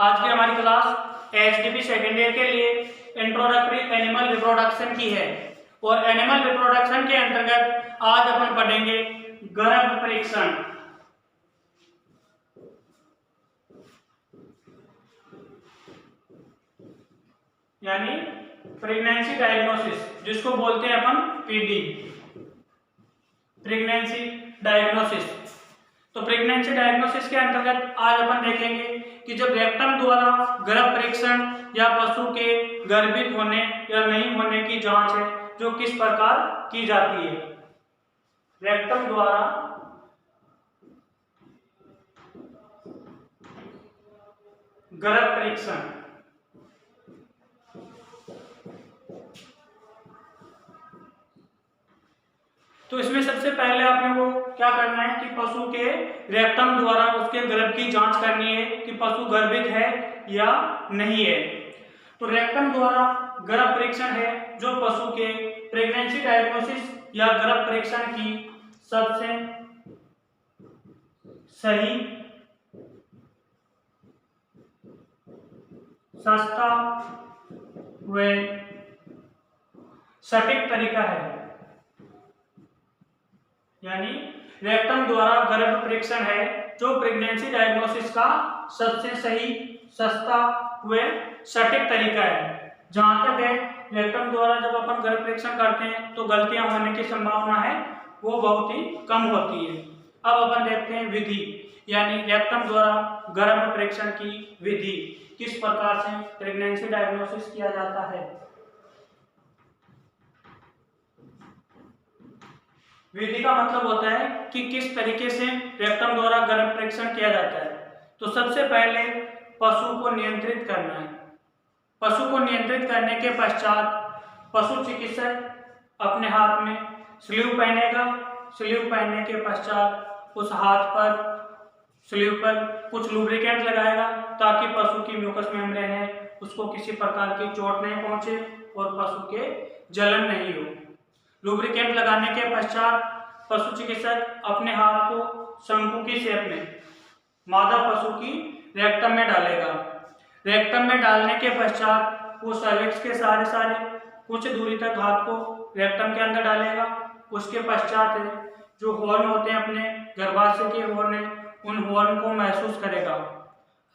आज की हमारी क्लास एचडीपी सेकेंड ईयर के लिए इंट्रोडक्टरी एनिमल रिप्रोडक्शन की है और एनिमल रिप्रोडक्शन के अंतर्गत आज अपन पढ़ेंगे गर्भ परीक्षण। यानी प्रेगनेंसी डायग्नोसिस, जिसको बोलते हैं अपन पीडी, प्रेगनेंसी डायग्नोसिस। तो प्रेगनेंसी डायग्नोसिस के अंतर्गत आज अपन देखेंगे कि जब रेक्टम द्वारा गर्भ परीक्षण या पशु के गर्भित होने या नहीं होने की जांच है जो किस प्रकार की जाती है। रेक्टम द्वारा गर्भ परीक्षण, तो इसमें सबसे पहले आपने को क्या करना है कि पशु के रेक्टम द्वारा उसके गर्भ की जांच करनी है कि पशु गर्भित है या नहीं है। तो रेक्टम द्वारा गर्भ परीक्षण है जो पशु के प्रेगनेंसी डायग्नोसिस या गर्भ परीक्षण की सबसे सही, सस्ता व सटीक तरीका है। यानी रेक्टम द्वारा गर्भ परीक्षण है जो प्रेगनेंसी डायग्नोसिस का सबसे सही, सस्ता व सटीक तरीका है। जहां तक है रेक्टम द्वारा जब अपन गर्भ परीक्षण करते हैं तो गलतियां होने की संभावना है वो बहुत ही कम होती है। अब अपन देखते हैं विधि, यानी रेक्टम द्वारा गर्भ परीक्षण की विधि, किस प्रकार से प्रेगनेंसी डायग्नोसिस किया जाता है। विधि का मतलब होता है कि किस तरीके से रेक्टम द्वारा गर्भ परीक्षण किया जाता है। तो सबसे पहले पशु को नियंत्रित करना है। पशु को नियंत्रित करने के पश्चात पशु चिकित्सक अपने हाथ में स्लीव पहनेगा। स्लीव पहनने के पश्चात उस हाथ पर, स्लीव पर कुछ लुब्रिकेंट लगाएगा ताकि पशु की म्यूकस मेम्ब्रेन है उसको किसी प्रकार की चोट नहीं पहुंचे और पशु के जलन नहीं हो। लुब्रिकेंट लगाने के पश्चात पशु चिकित्सक अपने हाथ को शंकु की शेप में मादा पशु की रेक्टम में डालेगा। रेक्टम में डालने के पश्चात वो सर्विक्स के सारे कुछ दूरी तक हाथ को रेक्टम के अंदर डालेगा। उसके पश्चात जो हॉर्न होते हैं अपने गर्भाशय के हॉर्न है, उन हॉर्न को महसूस करेगा।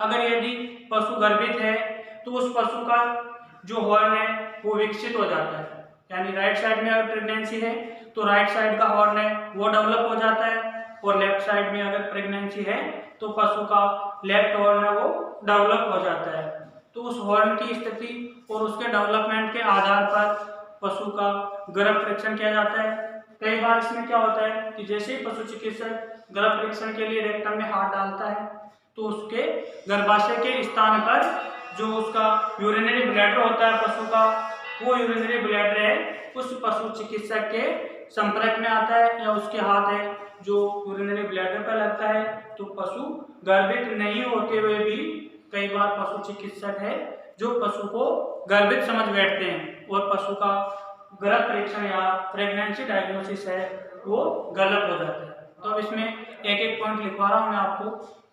अगर यदि पशु गर्भित है तो उस पशु का जो हॉर्न है वो विकसित हो जाता है। यानी राइट साइड में अगर प्रेगनेंसी है तो राइट साइड का हॉर्न है वो डेवलप हो जाता है और लेफ्ट साइड में अगर प्रेगनेंसी है तो पशु का लेफ्ट हॉर्न है वो डेवलप हो जाता है। तो उस हॉर्न की स्थिति और उसके डेवलपमेंट के आधार पर पशु का गर्भ परीक्षण किया जाता है। कई बार इसमें क्या होता है कि जैसे ही पशु चिकित्सक गर्भ परीक्षण के लिए रेक्टम में हाथ डालता है तो उसके गर्भाशय के स्थान पर जो उसका यूरिनरी ब्लैडर होता है पशु का, वो यूरिनरी ब्लैडर है उस पशु चिकित्सक के संपर्क में आता है या उसके हाथ है जो यूरिनरी ब्लैडर पर लगता है। तो पशु गर्भित नहीं होते हुए भी कई बार पशु चिकित्सक है जो पशु को गर्भित समझ बैठते हैं और पशु का गर्भ परीक्षण या प्रेगनेंसी डायग्नोसिस है वो गलत हो जाता है। तो अब इसमें एक एक पॉइंट लिखवा रहा हूँ मैं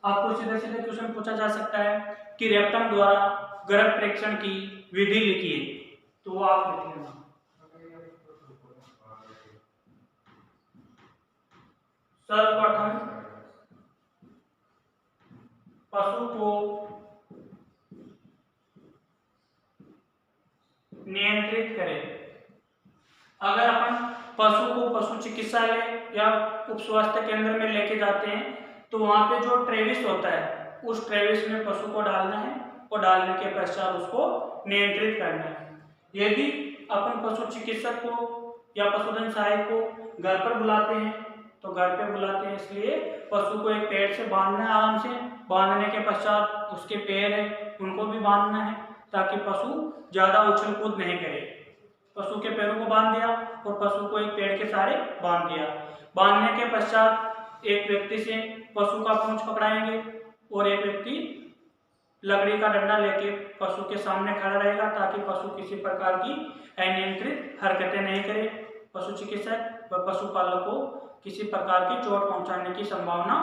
आपको सीधे सीधे क्वेश्चन पूछा जा सकता है कि रेक्टम द्वारा गर्भ परीक्षण की विधि लिखिए, तो वो आप लिख लेना। सर्वप्रथम पशु को नियंत्रित करें। अगर अपन पशु को पशु चिकित्सालय या उप स्वास्थ्य केंद्र में लेके जाते हैं तो वहां पे जो ट्रेविस होता है उस ट्रेविस में पशु को डालना है और डालने के पश्चात उसको नियंत्रित करना है। यदि अपन पशु चिकित्सक को या पशुधन सहायक को घर पर बुलाते हैं तो घर पे बुलाते हैं इसलिए पशु को एक पेड़ से बांधना है। आराम से बांधने के पश्चात उसके पैर है उनको भी बांधना है ताकि पशु ज्यादा उछल कूद नहीं करे। पशु के पैरों को बांध दिया और पशु को एक पेड़ के सहारे बांध दिया। बांधने के पश्चात एक व्यक्ति से पशु का पूंछ पकड़ाएंगे और एक व्यक्ति लकड़ी का डंडा लेके पशु के सामने खड़ा रहेगा ताकि पशु किसी प्रकार की अनियंत्रित हरकतें नहीं करे। पशु चिकित्सक व पशुपालक को किसी प्रकार की चोट पहुंचाने की संभावना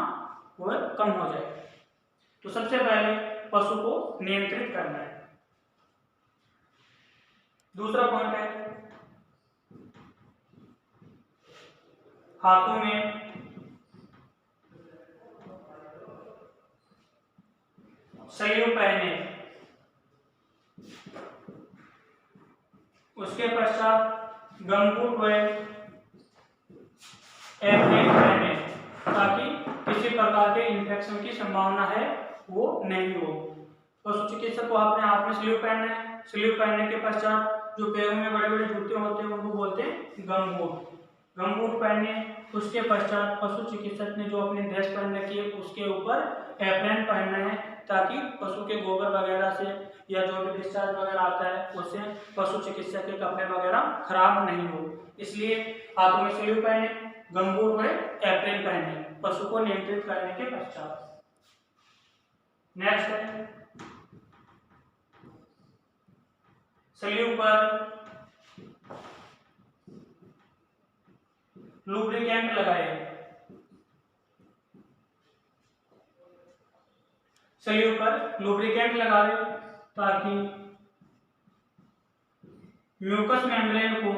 वह कम हो जाए। तो सबसे पहले पशु को नियंत्रित करना है। दूसरा पॉइंट है हाथों में सलीव पहने, उसके पश्चात गमबूट व एप्रन पहने ताकि किसी प्रकार के इन्फेक्शन की संभावना है वो नहीं हो। पशु चिकित्सक को अपने हाथ में स्लीव पहनना है। स्लीव पहनने के पश्चात जो पैरों में बड़े बड़े जूते होते हैं उनको बोलते हैं गमबूट। गमबूट पहने, उसके पश्चात पशु चिकित्सक ने जो अपनी ड्रेस पहन रखी है उसके ऊपर एप्रन पहनना है ताकि पशु के गोबर वगैरह से या जो भी डिस्चार्ज वगैरह आता है उससे पशु चिकित्सक के कपड़े वगैरह खराब नहीं हो। इसलिए हाथों में स्लीव पहने, गमबूट व एप्रन पहने पशु को नियंत्रित करने के पश्चात। नेक्स्ट है स्लीव पर लुब्रिकेंट लगाए। स्लीव पर लुब्रिकेंट लगावे ताकि म्यूकस मेम्ब्रेन को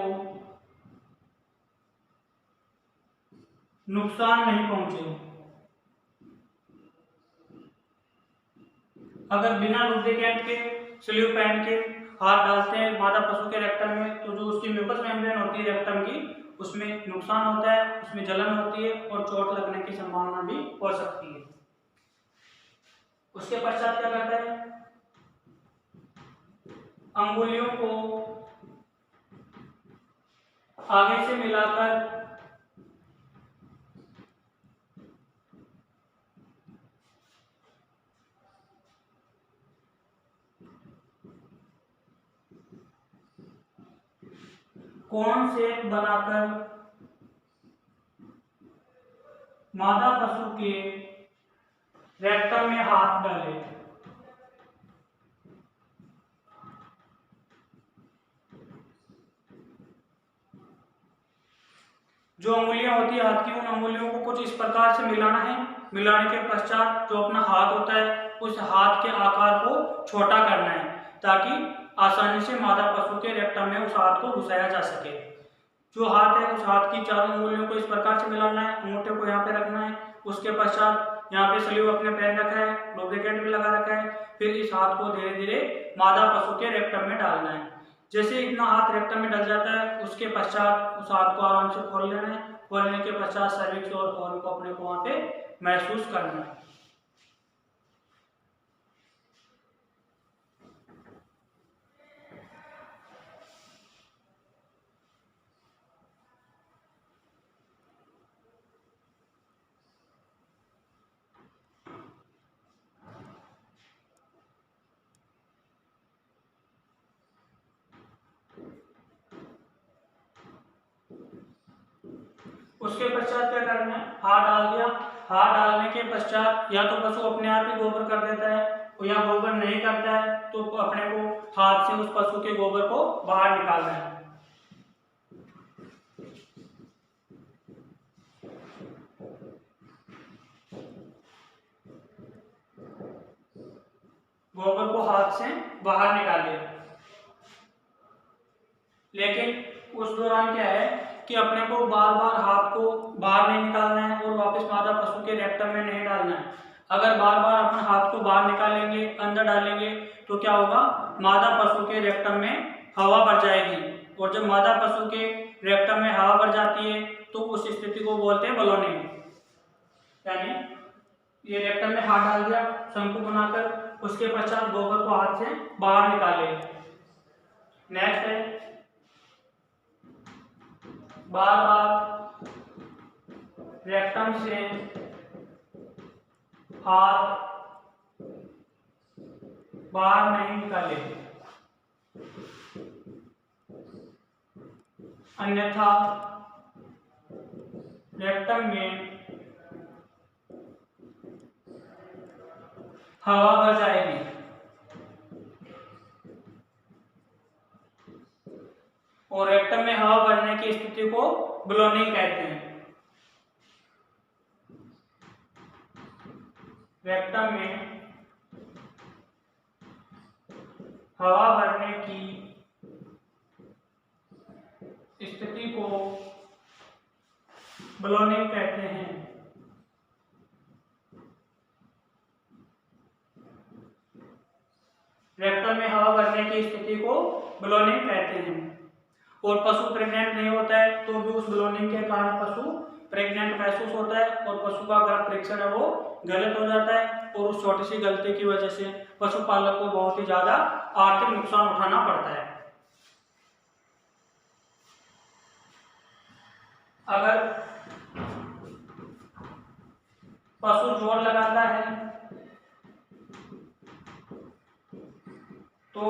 नुकसान नहीं पहुंचे। अगर बिना लुब्रिकेंट के स्लीव पहन के हाथ डालते हैं मादा पशु के रेक्टम में तो जो उसकी म्यूकस मेम्ब्रेन होती है रेक्टम की उसमें नुकसान होता है, उसमें जलन होती है और चोट लगने की संभावना भी हो सकती है। उसके पश्चात क्या करता है, अंगुलियों को आगे से मिलाकर कोन शेप बनाकर मादा पशु के रेक्टम में हाथ डाले। जो अंगुलियां होती है हाथ की उन अंगुलियों को कुछ इस प्रकार से मिलाना है। मिलाने के पश्चात जो अपना हाथ होता है उस हाथ के आकार को छोटा करना है ताकि आसानी से मादा पशु के रेक्टम में उस हाथ को घुसाया जा सके। जो हाथ है उस हाथ की चारों अंगुलियों को इस प्रकार से मिलाना है, अंगूठे को यहाँ पे रखना है। उसके पश्चात यहाँ पे स्लीव अपने पहन रखा है, लुब्रिकेंट भी लगा रखा है, फिर इस हाथ को धीरे धीरे मादा पशु के रेक्टम में डालना है। जैसे इतना हाथ रेक्टम में डल जाता है उसके पश्चात उस हाथ को आराम से खोल लेना है। खोलने के पश्चात सर्विक्स और हॉर्न को अपने को वहां पे महसूस करना है। उसके पश्चात क्या करना है, हाथ डाल दिया। हाथ डालने के पश्चात या तो पशु अपने आप ही गोबर कर देता है या गोबर नहीं करता है तो अपने को हाथ से उस पशु के गोबर को बाहर निकालना है। गोबर को हाथ से बाहर निकालिए। लेकिन उस दौरान क्या है कि अपने को बार बार हाथ को बाहर नहीं निकालना है और वापस मादा पशु के रेक्टम में नहीं डालना है। अगर बार बार अपने हाथ को बाहर निकालेंगे, अंदर डालेंगे तो क्या होगा, मादा पशु के रेक्टम में हवा भर जाएगी और जब मादा पशु के रेक्टम में हवा भर जाती है तो उस स्थिति को बोलते हैं बलोनिंग। यानी ये रेक्टम में हाथ डाल दिया शंकु बनाकर, उसके पश्चात गोबर को हाथ से बाहर निकाले। नेक्स्ट है बार बार रेक्टम से हाथ बाहर नहीं निकाले, अन्यथा रेक्टम में हवा भर जाएगी और रेक्टम में हवा भरने की स्थिति को ब्लोनिंग कहते हैं। रेक्टम में हवा भरने की स्थिति को ब्लोनिंग कहते हैं। रेक्टम में हवा भरने की स्थिति को ब्लोनिंग कहते हैं। और पशु प्रेग्नेंट नहीं होता है तो भी उस ब्लोनिंग के कारण पशु प्रेग्नेंट महसूस होता है और पशु का गर्भ परीक्षण है वो गलत हो जाता है, और उस छोटी सी गलती की वजह से पशुपालक को बहुत ही ज्यादा आर्थिक नुकसान उठाना पड़ता है। अगर पशु जोड़ लगाता है तो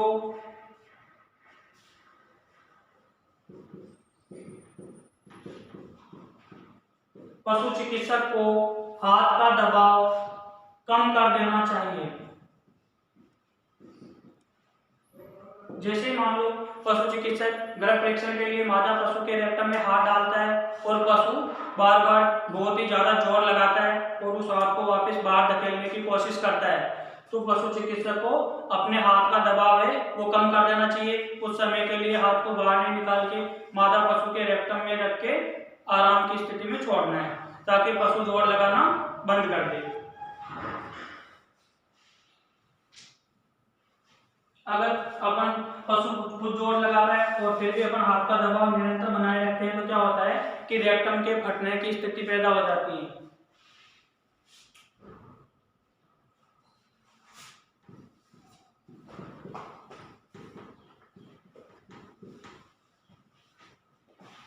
पशु चिकित्सक को हाथ का दबाव कम कर देना चाहिए। जैसे मान लो पशु चिकित्सक गर्भ परीक्षण के लिए मादा पशु के रेक्टम में हाथ डालता है और पशु बार बार बहुत ही ज्यादा जोर लगाता है और उस हाथ को वापस बाहर धकेलने की कोशिश करता है, तो पशु चिकित्सक को अपने हाथ का दबाव है वो कम कर देना चाहिए। कुछ समय के लिए हाथ को बाहर नहीं निकाल के मादा पशु के रेक्टम में रख के आराम की स्थिति में छोड़ना है ताकि पशु जोर लगाना बंद कर दे। अगर अपन पशु खुद जोर लगा रहा है और फिर भी अपन हाथ का दबाव निरंतर बनाए रखते हैं तो क्या होता है कि रेक्टम के फटने की स्थिति पैदा हो जाती है।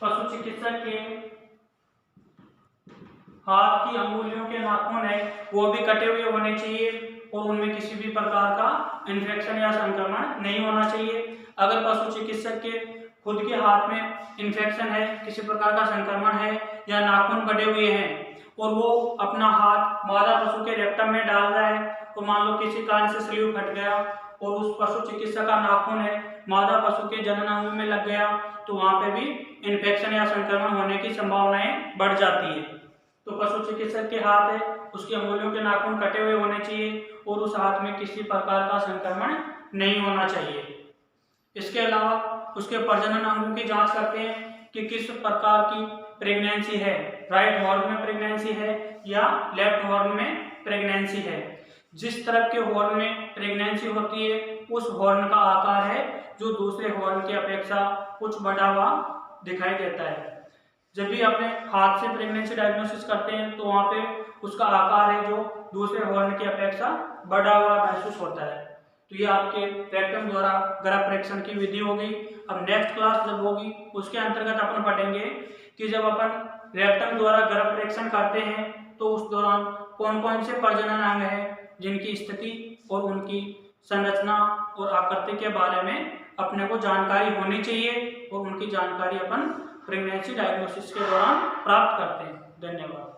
पशु चिकित्सक के हाथ की अंगुलियों के नाखून है वो भी कटे हुए होने चाहिए और उनमें किसी भी प्रकार का इन्फेक्शन या संक्रमण नहीं होना चाहिए। अगर पशु चिकित्सक के खुद के हाथ में इन्फेक्शन है, किसी प्रकार का संक्रमण है या नाखून कटे हुए हैं और वो अपना हाथ मादा पशु के रेक्टम में डाल रहा है और मान लो किसी कारण से स्लीव फट गया और उस पशु चिकित्सक का नाखून है मादा पशु के जनन अंग में लग गया तो वहां पे भी इन्फेक्शन या संक्रमण होने की संभावनाएं बढ़ जाती है। तो पशु चिकित्सक के हाथ है उसकी अंगुलियों के नाखून कटे हुए होने चाहिए और उस हाथ में किसी प्रकार का संक्रमण नहीं होना चाहिए। इसके अलावा उसके प्रजनन अंगों की जांच करते हैं कि किस प्रकार की प्रेगनेंसी है, राइट हॉर्न में प्रेगनेंसी है या लेफ्ट हॉर्न में प्रेगनेंसी है। जिस तरफ के हॉर्न में प्रेगनेंसी होती है उस हॉर्न का आकार है जो दूसरे हॉर्न की अपेक्षा कुछ बड़ा हुआ दिखाई देता है। जब भी अपने हाथ से प्रेगनेंसी डायग्नोसिस करते हैं तो वहाँ पे उसका आकार है जो दूसरे हॉर्न की अपेक्षा बड़ा हुआ महसूस होता है। तो ये आपके रेक्टम द्वारा गर्भ परीक्षण की विधि होगी। अब नेक्स्ट क्लास जब होगी उसके अंतर्गत अपन पढ़ेंगे कि जब अपन रेक्टम द्वारा गर्भ परीक्षण करते हैं तो उस दौरान कौन कौन से प्रजनन अंग है जिनकी स्थिति और उनकी संरचना और आकृति के बारे में अपने को जानकारी होनी चाहिए और उनकी जानकारी अपन प्रेगनेंसी डायग्नोसिस के दौरान प्राप्त करते हैं। धन्यवाद।